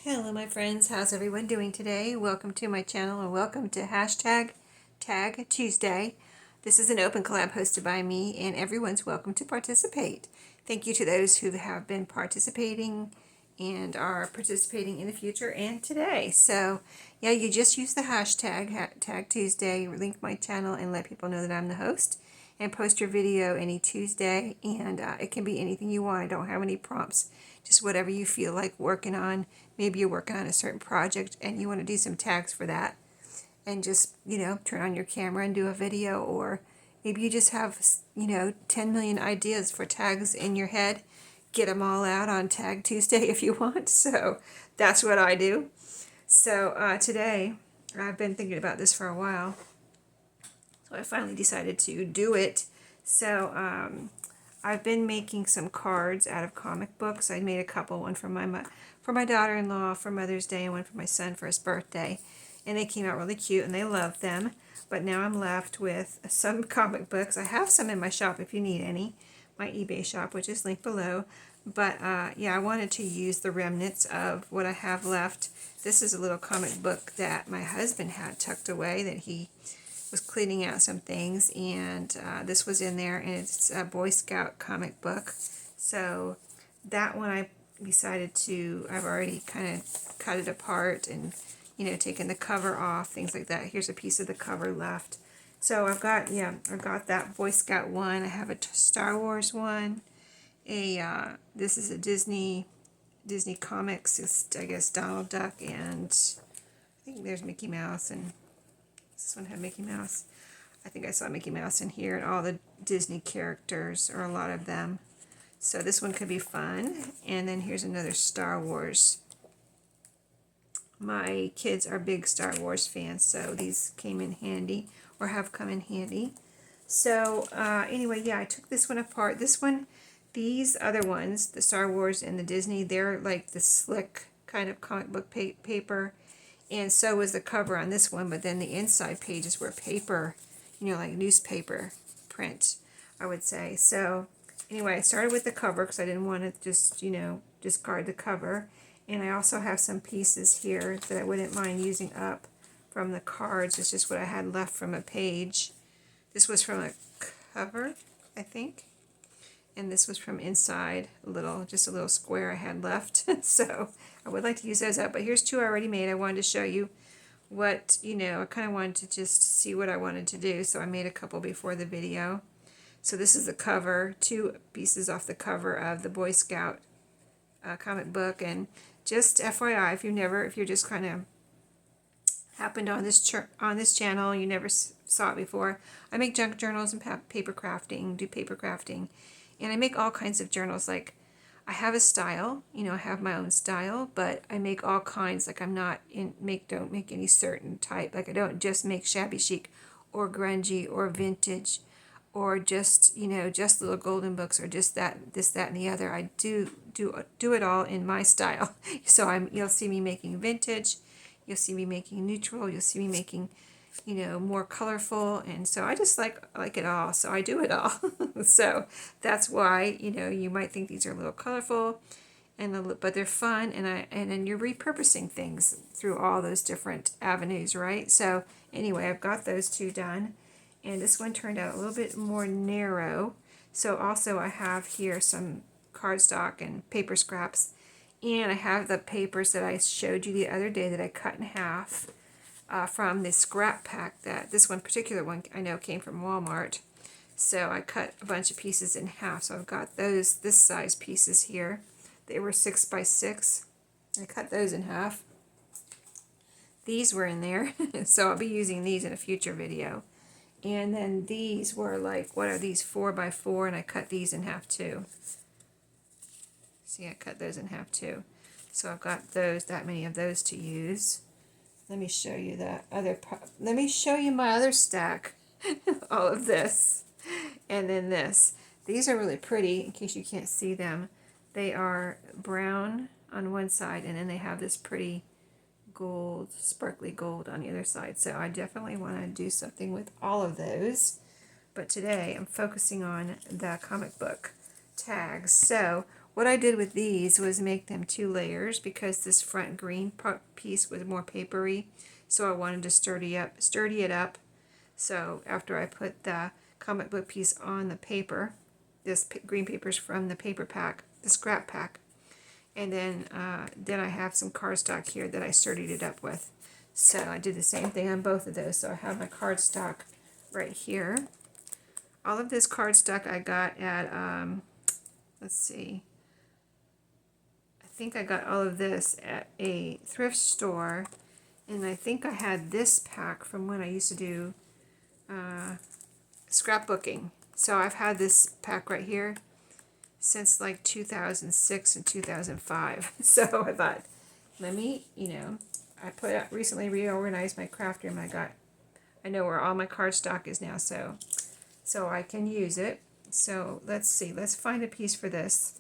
Hello my friends, how's everyone doing today? Welcome to my channel and welcome to hashtag Tag Tuesday. This is an open collab hosted by me and everyone's welcome to participate. Thank you to those who have been participating and are participating in the future and today. So yeah, you just use the hashtag Tag Tuesday, link my channel and let people know that I'm the host, and post your video any Tuesday, and it can be anything you want. I don't have any prompts, just whatever you feel like working on. Maybe you're working on a certain project and you want to do some tags for that, and just, turn on your camera and do a video. Or maybe you just have, 10 million ideas for tags in your head. Get them all out on Tag Tuesday if you want. So that's what I do. So today, I've been thinking about this for a while. So I finally decided to do it. So I've been making some cards out of comic books. I made a couple, one for my daughter-in-law for Mother's Day and one for my son for his birthday. And they came out really cute and they loved them. But now I'm left with some comic books. I have some in my shop if you need any. My eBay shop, which is linked below. But yeah, I wanted to use the remnants of what I have left. This is a little comic book that my husband had tucked away that he was cleaning out some things, and this was in there, and it's a Boy Scout comic book. So that one I've already kind of cut it apart and, taken the cover off, things like that. Here's a piece of the cover left. So I've got that Boy Scout one. I have a Star Wars one. This is a Disney Comics. It's, I guess, Donald Duck, and I think there's Mickey Mouse, and this one had Mickey Mouse. I think I saw Mickey Mouse in here, and all the Disney characters, or a lot of them. So this one could be fun. And then here's another Star Wars. My kids are big Star Wars fans, so these came in handy, or have come in handy. So anyway, yeah, I took this one apart. This one, these other ones, the Star Wars and the Disney, they're like the slick kind of comic book paper. And so was the cover on this one, but then the inside pages were paper, like newspaper print, I would say. So anyway, I started with the cover because I didn't want to just, discard the cover. And I also have some pieces here that I wouldn't mind using up from the cards. It's just what I had left from a page. This was from a cover, I think. And this was from inside, just a little square I had left. So I would like to use those up. But here's two I already made. I wanted to show you what, I kind of wanted to just see what I wanted to do. So I made a couple before the video. So this is the cover, two pieces off the cover of the Boy Scout comic book. And just FYI, if you're just kind of happened on this channel, you never saw it before, I make junk journals and paper crafting, do paper crafting. And I make all kinds of journals. Like, I have a style, I have my own style, but I make all kinds. Like, don't make any certain type. Like, I don't just make shabby chic or grungy or vintage or just, just little golden books or just this, that, and the other. I do it all in my style. So you'll see me making vintage, you'll see me making neutral, you'll see me making, more colorful, and so I just like it all, so I do it all. So that's why, you might think these are a little colorful, but they're fun, and then you're repurposing things through all those different avenues, right? So anyway, I've got those two done, and this one turned out a little bit more narrow. So also I have here some cardstock and paper scraps, and I have the papers that I showed you the other day that I cut in half. From the scrap pack, that this particular one I know came from Walmart. So I cut a bunch of pieces in half. So I've got this size pieces here. They were 6 by 6. I cut those in half. These were in there, so I'll be using these in a future video. And then these were like, what are these, 4 by 4, and I cut these in half too. See, I cut those in half too. So I've got that many of those to use. Let me show you let me show you my other stack. All of this. And then this. These are really pretty, in case you can't see them. They are brown on one side, and then they have this pretty gold, sparkly gold on the other side. So I definitely want to do something with all of those. But today I'm focusing on the comic book tags. So what I did with these was make them 2 layers because this front green piece was more papery, so I wanted to sturdy it up. So after I put the comic book piece on the paper, this green paper's from the paper pack, the scrap pack, and then I have some cardstock here that I sturdied it up with. So I did the same thing on both of those. So I have my cardstock right here. All of this cardstock I got at, let's see, I think I got all of this at a thrift store, and I think I had this pack from when I used to do scrapbooking. So I've had this pack right here since like 2006 and 2005. So I thought, let me, I recently reorganized my craft room. I know where all my cardstock is now, so I can use it. So let's see, let's find a piece for this.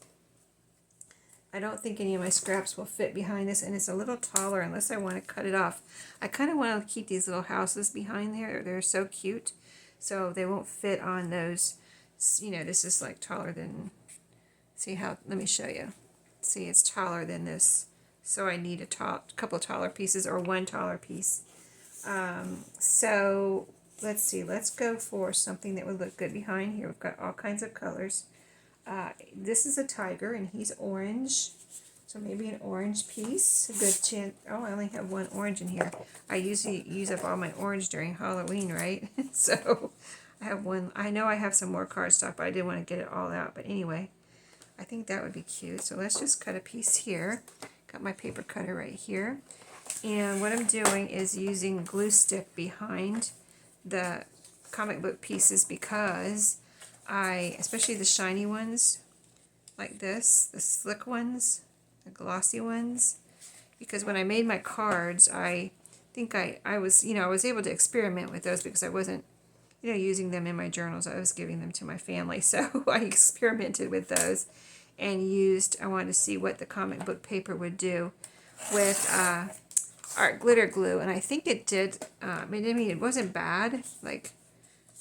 I don't think any of my scraps will fit behind this, and it's a little taller unless I want to cut it off. I kind of want to keep these little houses behind there. They're so cute. So they won't fit on those. This is like taller than, let me show you. See, it's taller than this. So I need a couple taller pieces or one taller piece. So let's see, let's go for something that would look good behind here. We've got all kinds of colors. This is a tiger, and he's orange, so maybe an orange piece. A good chance. Oh, I only have one orange in here. I usually use up all my orange during Halloween, right? So I have one. I know I have some more cardstock, but I didn't want to get it all out. But anyway, I think that would be cute. So let's just cut a piece here. Got my paper cutter right here. And what I'm doing is using glue stick behind the comic book pieces because especially the shiny ones, like this, the slick ones, the glossy ones, because when I made my cards, I think I was able to experiment with those because I wasn't, using them in my journals. I was giving them to my family, so I experimented with those and I wanted to see what the comic book paper would do with art glitter glue, and I think it did. It wasn't bad. Like,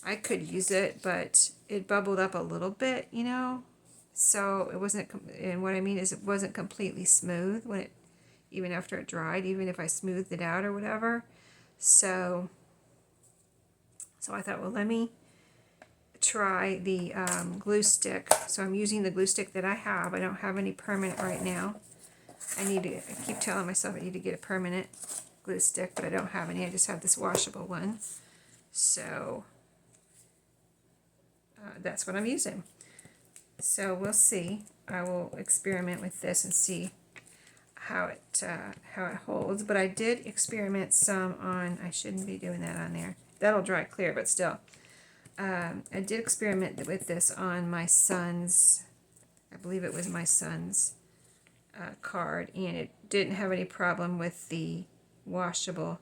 I could use it, but it bubbled up a little bit, so it wasn't, and what I mean is it wasn't completely smooth even after it dried, even if I smoothed it out or whatever. So I thought, well, let me try the glue stick. So I'm using the glue stick that I have. I don't have any permanent right now. I keep telling myself I need to get a permanent glue stick, but I don't have any. I just have this washable one. So that's what I'm using. So we'll see. I will experiment with this and see how it holds. But I did experiment some on. I shouldn't be doing that on there. That'll dry clear, but still. I did experiment with this on my son's. I believe it was my son's card, and it didn't have any problem with the washable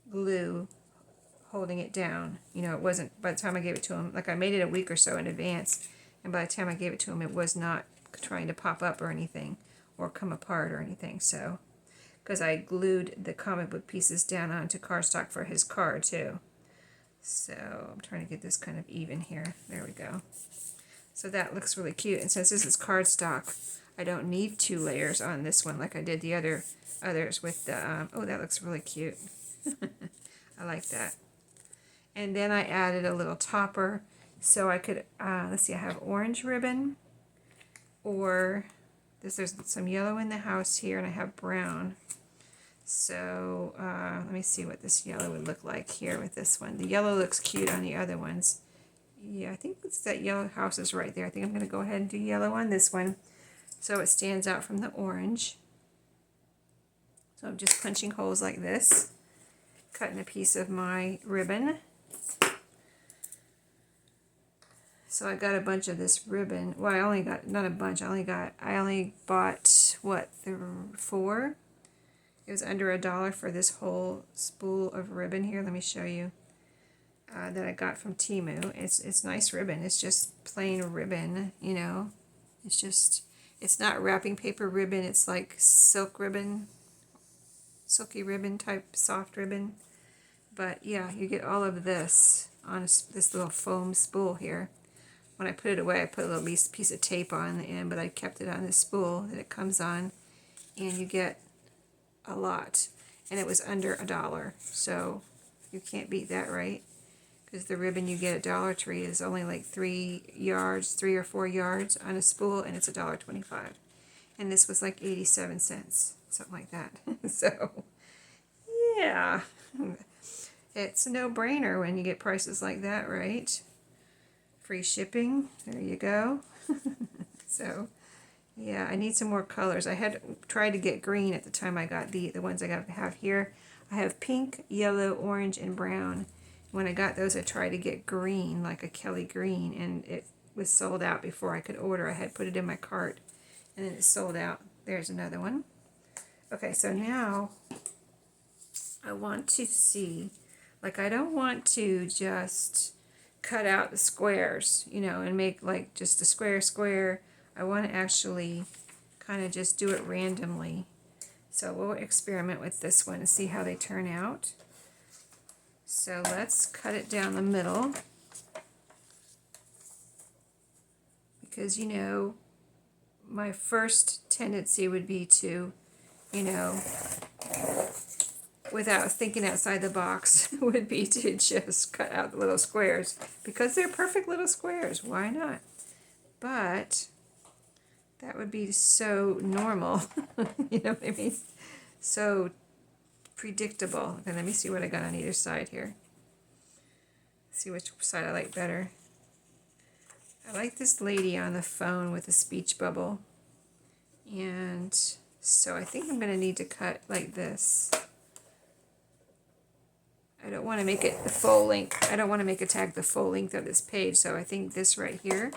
glue holding it down. It wasn't, by the time I gave it to him, like I made it a week or so in advance, and by the time I gave it to him, it was not trying to pop up or anything, or come apart or anything, so, because I glued the comic book pieces down onto cardstock for his card, too. So, I'm trying to get this kind of even here. There we go. So that looks really cute, and since this is cardstock, I don't need 2 layers on this one like I did the others with the, oh, that looks really cute. I like that. And then I added a little topper so I could, let's see, I have orange ribbon, or there's some yellow in the house here, and I have brown. So let me see what this yellow would look like here with this one. The yellow looks cute on the other ones. Yeah, I think it's that yellow house is right there. I think I'm going to go ahead and do yellow on this one so it stands out from the orange. So I'm just punching holes like this, cutting a piece of my ribbon. So I got a bunch of this ribbon. Well, I only got, not a bunch, I only bought, what, 4? It was under $1 for this whole spool of ribbon here. Let me show you. That I got from Temu. It's nice ribbon. It's just plain ribbon, it's not wrapping paper ribbon. It's like silk ribbon, silky ribbon type, soft ribbon. But yeah, you get all of this on this little foam spool here. when I put it away, I put a little piece of tape on the end, but I kept it on this spool that it comes on, and you get a lot. And it was under $1, so you can't beat that, right? Because the ribbon you get at Dollar Tree is only like 3 or 4 yards on a spool, and it's $1.25. And this was like 87 cents, something like that. So, yeah, it's a no-brainer when you get prices like that, right? Free shipping, there you go. So, yeah, I need some more colors. I had tried to get green at the time I got the ones I have here. I have pink, yellow, orange, and brown. When I got those, I tried to get green, like a Kelly green, and it was sold out before I could order. I had put it in my cart, and then it sold out. There's another one. Okay, so now I want to see, like, I don't want to just cut out the squares, you know, and make like just a square. I want to actually kind of just do it randomly. So we'll experiment with this one and see how they turn out. So let's cut it down the middle, because, you know, my first tendency would be to, you know, without thinking outside the box, would be to just cut out the little squares, because they're perfect little squares. Why not? But that would be so normal. You know what I mean? So predictable. Okay, let me see what I got on either side here. See which side I like better. I like this lady on the phone with a speech bubble. And so I think I'm going to need to cut like this. I don't want to make it the full length. I don't want to make a tag the full length of this page, so I think this right here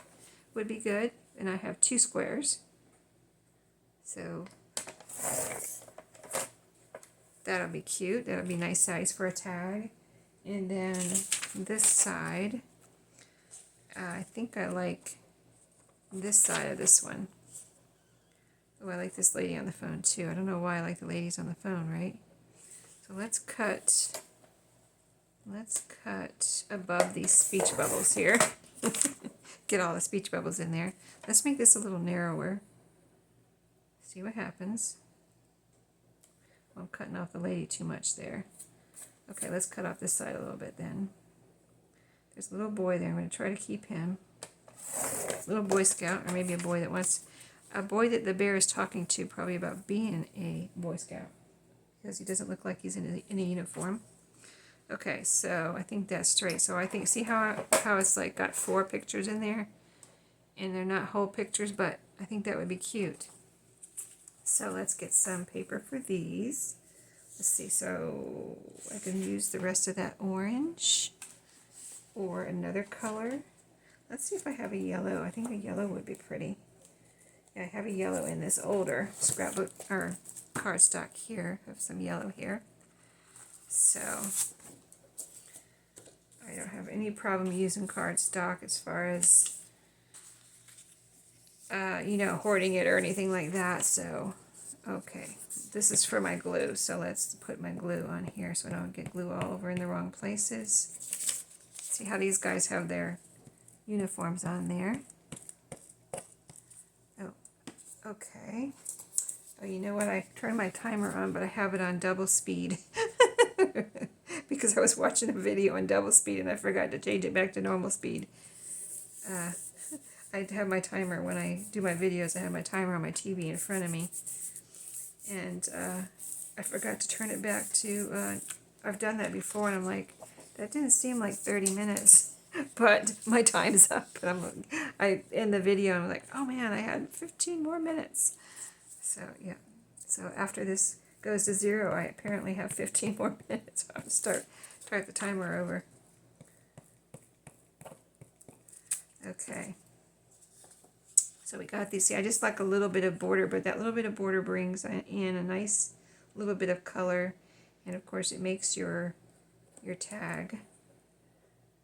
would be good. And I have 2 squares. So that'll be cute. That'll be nice size for a tag. And then this side, I think I like this side of this one. Oh, I like this lady on the phone too. I don't know why I like the ladies on the phone, right? So let's cut above these speech bubbles here. Get all the speech bubbles in there. Let's make this a little narrower. See what happens. I'm cutting off the lady too much there. Okay, let's cut off this side a little bit then. There's a little boy there. I'm going to try to keep him. Little Boy Scout, or maybe a boy that the bear is talking to, probably about being a Boy Scout, because he doesn't look like he's in a uniform. Okay, so I think that's straight. So I think, see how it's like got 4 pictures in there, and they're not whole pictures, but I think that would be cute. So let's get some paper for these. Let's see, so I can use the rest of that orange or another color. Let's see if I have a yellow. I think a yellow would be pretty. Yeah, I have a yellow in this older scrapbook or cardstock here. I have some yellow here. So I don't have any problem using cardstock as far as you know, hoarding it or anything like that. So okay, this is for my glue, so let's put my glue on here so I don't get glue all over in the wrong places. See how these guys have their uniforms on there. Oh, okay. Oh, you know what? I turned my timer on, but I have it on double speed because I was watching a video on double speed and I forgot to change it back to normal speed. I have my timer when I do my videos. I have my timer on my TV in front of me, and I forgot to turn it back to. I've done that before, and I'm like, that didn't seem like 30 minutes, but my time's up. And I end the video, and I'm like, oh man, I had 15 more minutes. So yeah, so after this goes to 0, I apparently have 15 more minutes. I'll start the timer over. Okay. So we got these. See, I just like a little bit of border, but that little bit of border brings in a nice little bit of color, and of course it makes your tag.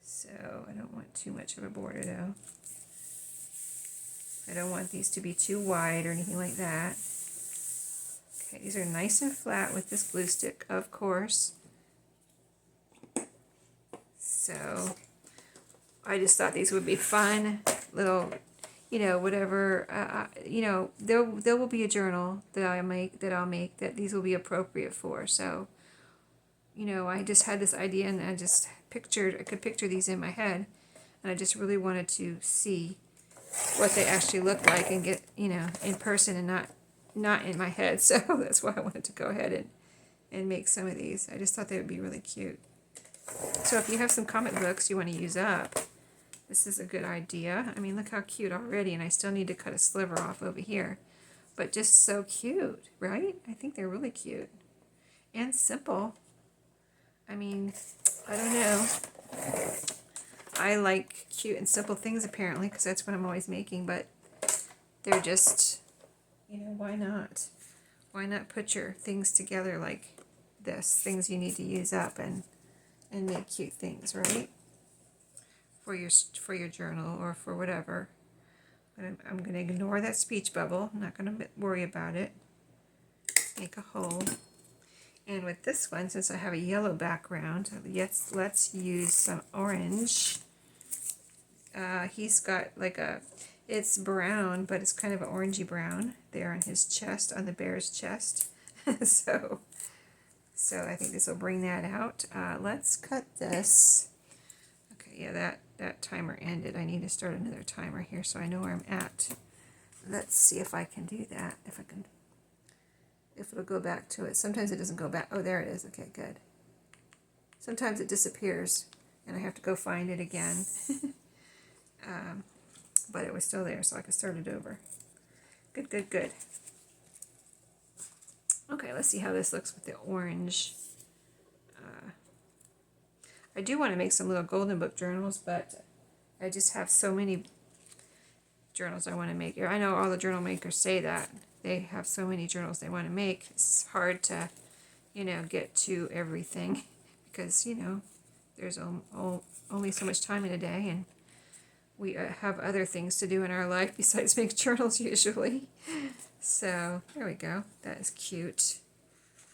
So I don't want too much of a border though. I don't want these to be too wide or anything like that. Okay, these are nice and flat with this glue stick, of course. So I just thought these would be fun little, you know, whatever, you know, there will be a journal that I'll make that these will be appropriate for. So, you know, I just had this idea and I could picture these in my head, and I just really wanted to see what they actually look like and get, you know, in person and not in my head. So that's why I wanted to go ahead and make some of these. I just thought they would be really cute. So if you have some comic books you want to use up, this is a good idea. I mean, look how cute already, and I still need to cut a sliver off over here. But just so cute, right? I think they're really cute. And simple. I mean, I don't know. I like cute and simple things apparently, because that's what I'm always making, but they're just, you know, why not? Why not put your things together like this? Things you need to use up and make cute things, right? For your journal or for whatever. But I'm going to ignore that speech bubble. I'm not going to worry about it. Make a hole. And with this one, since I have a yellow background, let's use some orange. He's got like it's brown, but it's kind of an orangey brown there on his chest, on the bear's chest. so I think this will bring that out. Let's cut this. Okay, yeah, that timer ended. I need to start another timer here so I know where I'm at. Let's see if I can do that. If it'll go back to it. Sometimes it doesn't go back. Oh, there it is. Okay, good. Sometimes it disappears and I have to go find it again. But it was still there, so I could start it over. Good, good, good. Okay, let's see how this looks with the orange. I do want to make some little golden book journals, but I just have so many journals I want to make. I know all the journal makers say that. They have so many journals they want to make. It's hard to, you know, get to everything because, you know, there's only so much time in a day, and we have other things to do in our life besides make journals usually. So there we go. That is cute.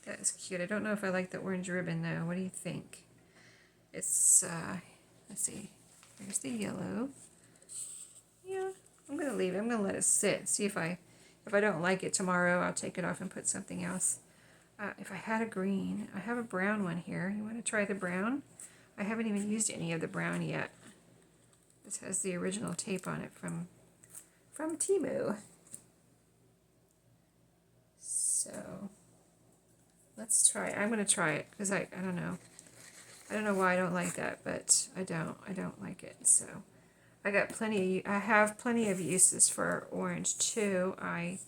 That is cute. I don't know if I like the orange ribbon though. What do you think? It's let's see. There's the yellow. Yeah, I'm gonna leave it. I'm gonna let it sit. See if I don't like it tomorrow, I'll take it off and put something else. If I had a green, I have a brown one here. You want to try the brown? I haven't even used any of the brown yet. This has the original tape on it from Temu. So let's try it. I'm going to try it because I don't know. I don't know why I don't like that, but I don't like it. So I have plenty of uses for orange too. I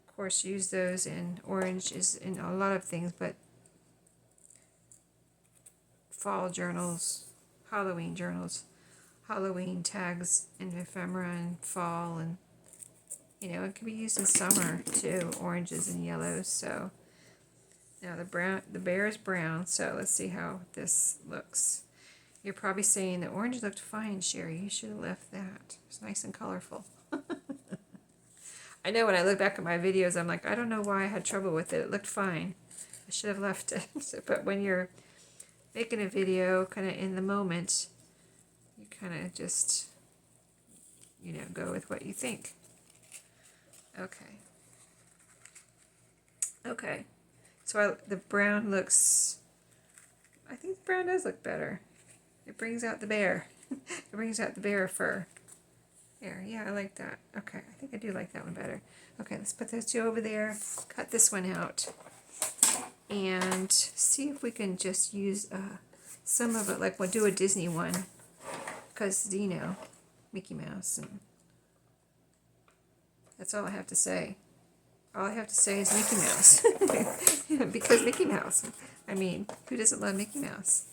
of course use those in orange is in a lot of things, but fall journals, Halloween tags in ephemera and fall, and you know, it can be used in summer too, oranges and yellows. So now the bear is brown, so let's see how this looks. You're probably saying the orange looked fine, Sheree. You should have left that. It's nice and colorful. I know when I look back at my videos, I'm like, I don't know why I had trouble with it. It looked fine. I should have left it. But when you're making a video kind of in the moment, you kind of just, you know, go with what you think. Okay. Okay. So the brown looks, I think the brown does look better. It brings out the bear. It brings out the bear fur. There, yeah, I like that. Okay, I think I do like that one better. Okay, let's put those two over there. Cut this one out. And see if we can just use some of it, like we'll do a Disney one. Because, you know, Mickey Mouse. And that's all I have to say. All I have to say is Mickey Mouse. Because Mickey Mouse. I mean, who doesn't love Mickey Mouse?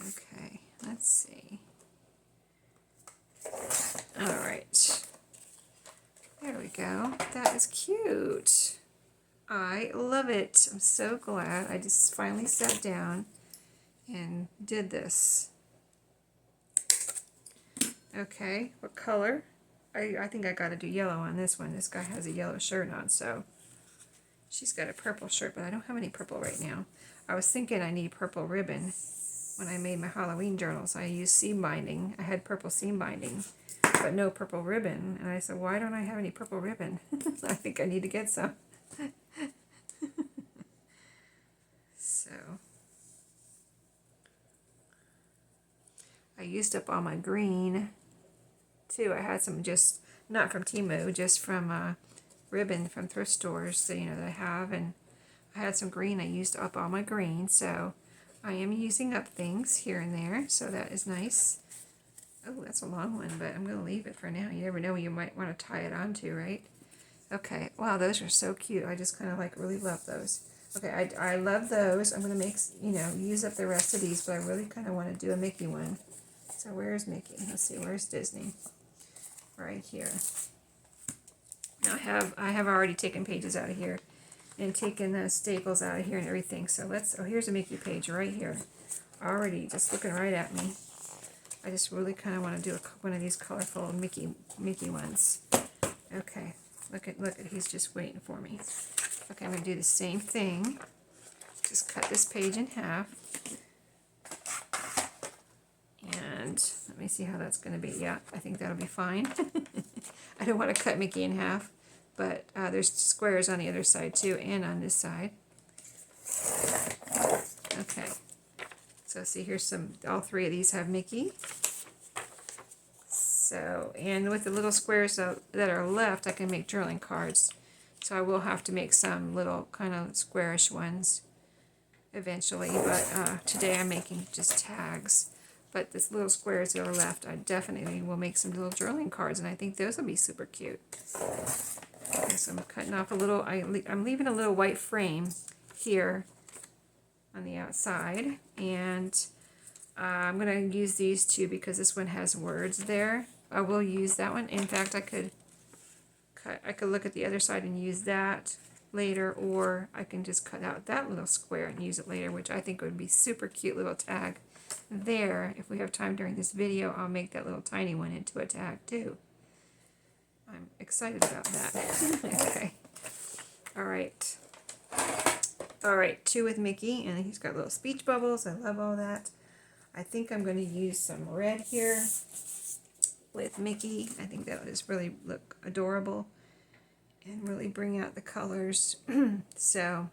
Okay, let's see. All right. There we go. That is cute. I love it. I'm so glad I just finally sat down and did this. Okay, what color? I think I got to do yellow on this one. This guy has a yellow shirt on, so she's got a purple shirt, but I don't have any purple right now. I was thinking I need purple ribbon when I made my Halloween journals. I used seam binding. I had purple seam binding, but no purple ribbon. And I said, why don't I have any purple ribbon? I think I need to get some. So I used up all my green too. I had some just, not from Temu, just from ribbon from thrift stores that, that I have. And I had some green. I used up all my green. So I am using up things here and there. So that is nice. Oh, that's a long one, but I'm going to leave it for now. You never know, you might want to tie it onto, right? Okay, wow, those are so cute. I just kind of like really love those. Okay, I love those. I'm going to make, use up the rest of these, but I really kind of want to do a Mickey one. So where's Mickey? Let's see, where's Disney? Right here. Now I have already taken pages out of here and taken the staples out of here and everything. So here's a Mickey page right here. Already just looking right at me. I just really kind of want to do one of these colorful Mickey ones. Okay, look at, he's just waiting for me. Okay, I'm going to do the same thing. Just cut this page in half. And let me see how that's going to be. Yeah, I think that'll be fine. I don't want to cut Mickey in half, but there's squares on the other side too, and on this side. Okay. So see, here's all three of these have Mickey. So, and with the little squares that are left, I can make journaling cards. So I will have to make some little kind of squarish ones eventually, but today I'm making just tags. But this little squares that are left, I definitely will make some little journaling cards, and I think those will be super cute. Okay, so I'm cutting off a little, I'm leaving a little white frame here on the outside, and I'm going to use these two because this one has words there. I will use that one. In fact, I could look at the other side and use that later, or I can just cut out that little square and use it later, which I think would be super cute little tag there. If we have time during this video, I'll make that little tiny one into a tag too. I'm excited about that. Okay. All right, two with Mickey, and he's got little speech bubbles. I love all that. I think I'm going to use some red here with Mickey. I think that will just really look adorable and really bring out the colors. So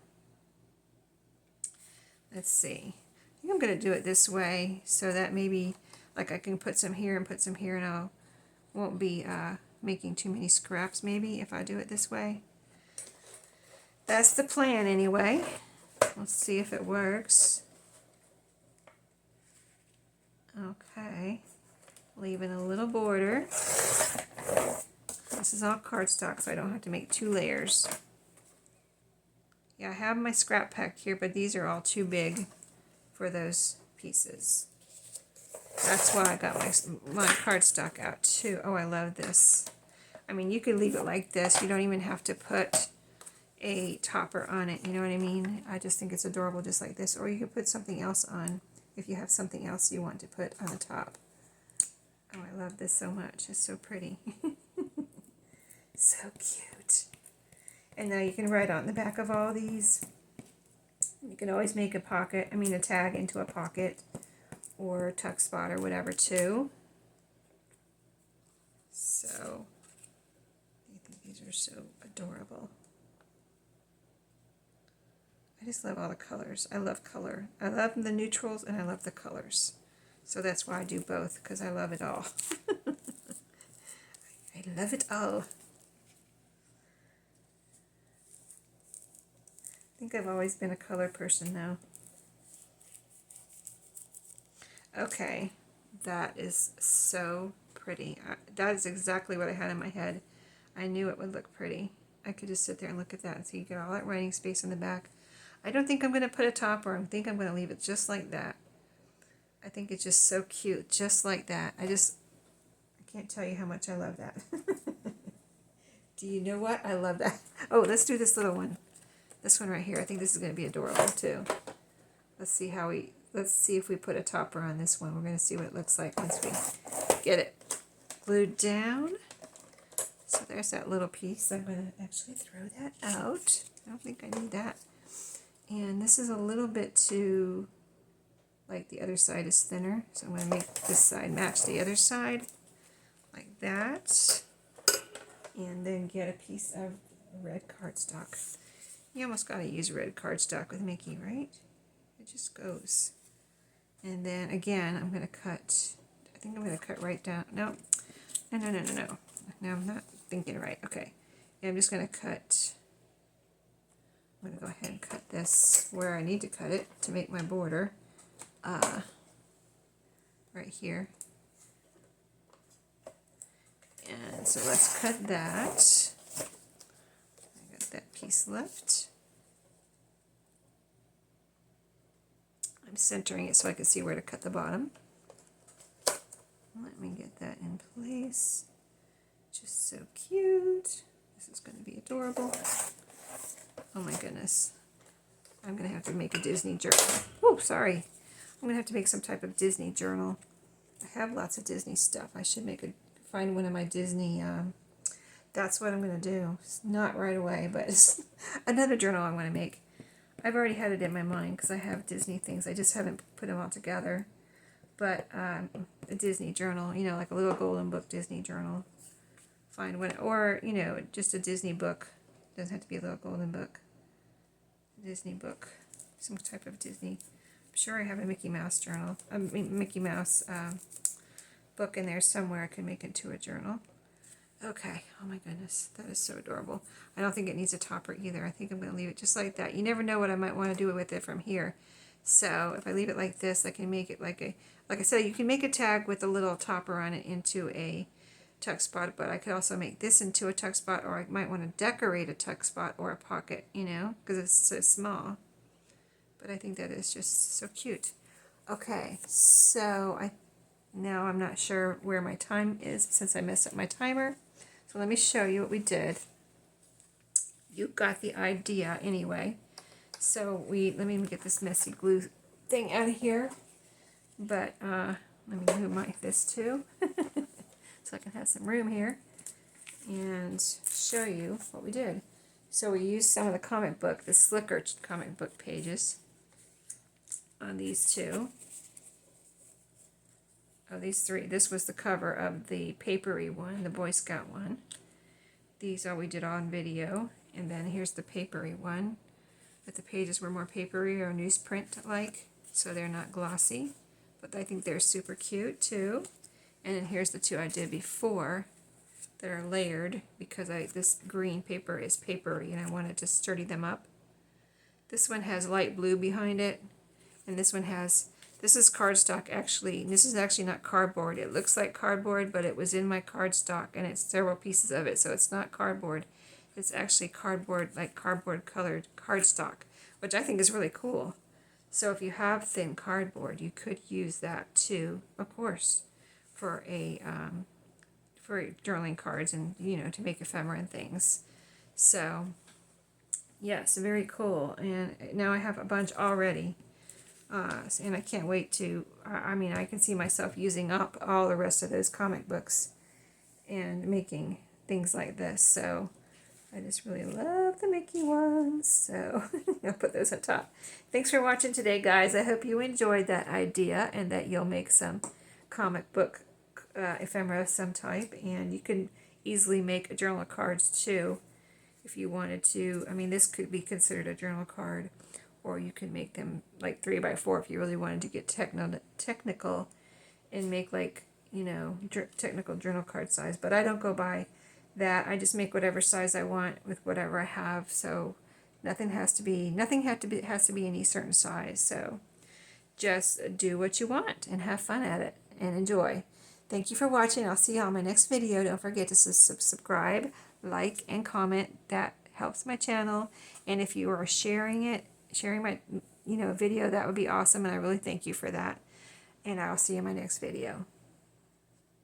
let's see. I think I'm going to do it this way so that maybe like I can put some here and put some here, and I won't be making too many scraps maybe if I do it this way. That's the plan anyway. Let's see if it works. Okay, leaving a little border. This is all cardstock, so I don't have to make 2 layers. Yeah, I have my scrap pack here, but these are all too big for those pieces. That's why I got my cardstock out too. Oh, I love this. I mean, you could leave it like this. You don't even have to put a topper on it, you know what I mean? I just think it's adorable just like this. Or you could put something else on if you have something else you want to put on the top. Oh, I love this so much. It's so pretty. So cute. And now you can write on the back of all these. You can always make a tag into a pocket or a tuck spot or whatever too. So, I think these are so adorable. I just love all the colors. I love color. I love the neutrals and I love the colors. So that's why I do both, because I love it all. I love it all. I think I've always been a color person now. Okay, that is so pretty. That is exactly what I had in my head. I knew it would look pretty. I could just sit there and look at that and see you get all that writing space in the back. I don't think I'm going to put a topper. I think I'm going to leave it just like that. I think it's just so cute, just like that. I can't tell you how much I love that. Do you know what? I love that. Oh, let's do this little one. This one right here. I think this is going to be adorable too. Let's see if we put a topper on this one. We're going to see what it looks like once we get it glued down. So there's that little piece. I'm going to actually throw that out. I don't think I need that. And this is a little bit too like the other side is thinner. So I'm going to make this side match the other side, like that. And then get a piece of red cardstock. You almost got to use red cardstock with Mickey, right? It just goes. And then again, I'm going to cut, I think I'm going to cut right down. No. No, I'm not thinking right. Okay. Yeah, I'm just going to cut, I'm going to go ahead and cut this where I need to cut it to make my border. Right here. And so let's cut that. I got that piece left. I'm centering it so I can see where to cut the bottom. Let me get that in place. Just so cute. This is going to be adorable. Oh my goodness. I'm going to have to make a Disney journal. Oh, sorry. I'm going to have to make some type of Disney journal. I have lots of Disney stuff. I should find one of my Disney, that's what I'm going to do. It's not right away, but it's another journal I'm going to make. I've already had it in my mind because I have Disney things. I just haven't put them all together. But a Disney journal, you know, like a little golden book Disney journal. Find one, or, you know, just a Disney book. It doesn't have to be a little golden book. Disney book. Some type of Disney. I'm sure I have a Mickey Mouse journal. A Mickey Mouse book in there somewhere. I can make it into a journal. Okay. Oh my goodness. That is so adorable. I don't think it needs a topper either. I think I'm going to leave it just like that. You never know what I might want to do with it from here. So if I leave it like this, I can make it like like I said, you can make a tag with a little topper on it into a tuck spot, but I could also make this into a tuck spot, or I might want to decorate a tuck spot or a pocket, you know, because it's so small. But I think that is just so cute. Okay, so now I'm not sure where my time is since I messed up my timer. So let me show you what we did. You got the idea anyway. So let me get this messy glue thing out of here. But let me move this too, so I can have some room here and show you what we did. So we used some of the comic book, the slicker comic book pages on these two. Oh, these three. This was the cover of the papery one, the Boy Scout one. These are we did on video, and then here's the papery one. But the pages were more papery or newsprint-like, so they're not glossy. But I think they're super cute too. And then here's the two I did before that are layered because this green paper is papery and I wanted to sturdy them up. This one has light blue behind it, and this one has, this is cardstock actually. This is actually not cardboard. It looks like cardboard, but it was in my cardstock and it's several pieces of it, so it's not cardboard. It's actually cardboard, like cardboard colored cardstock, which I think is really cool. So if you have thin cardboard, you could use that too, of course, for journaling cards and, you know, to make ephemera and things. So yes, very cool. And now I have a bunch already, and I can't wait to. I mean, I can see myself using up all the rest of those comic books and making things like this. So I just really love the Mickey ones, so I'll put those on top. Thanks for watching today, guys. I hope you enjoyed that idea and that you'll make some comic book ephemera of some type. And you can easily make journal cards too if you wanted to. I mean, this could be considered a journal card, or you can make them like 3x4 if you really wanted to get technical and make, like, you know, technical journal card size. But I don't go by that. I just make whatever size I want with whatever I have. So nothing has to be any certain size. So just do what you want and have fun at it and enjoy. Thank you for watching. I'll see you on my next video. Don't forget to subscribe, like, and comment. That helps my channel. And if you are sharing my video, that would be awesome. And I really thank you for that. And I'll see you in my next video.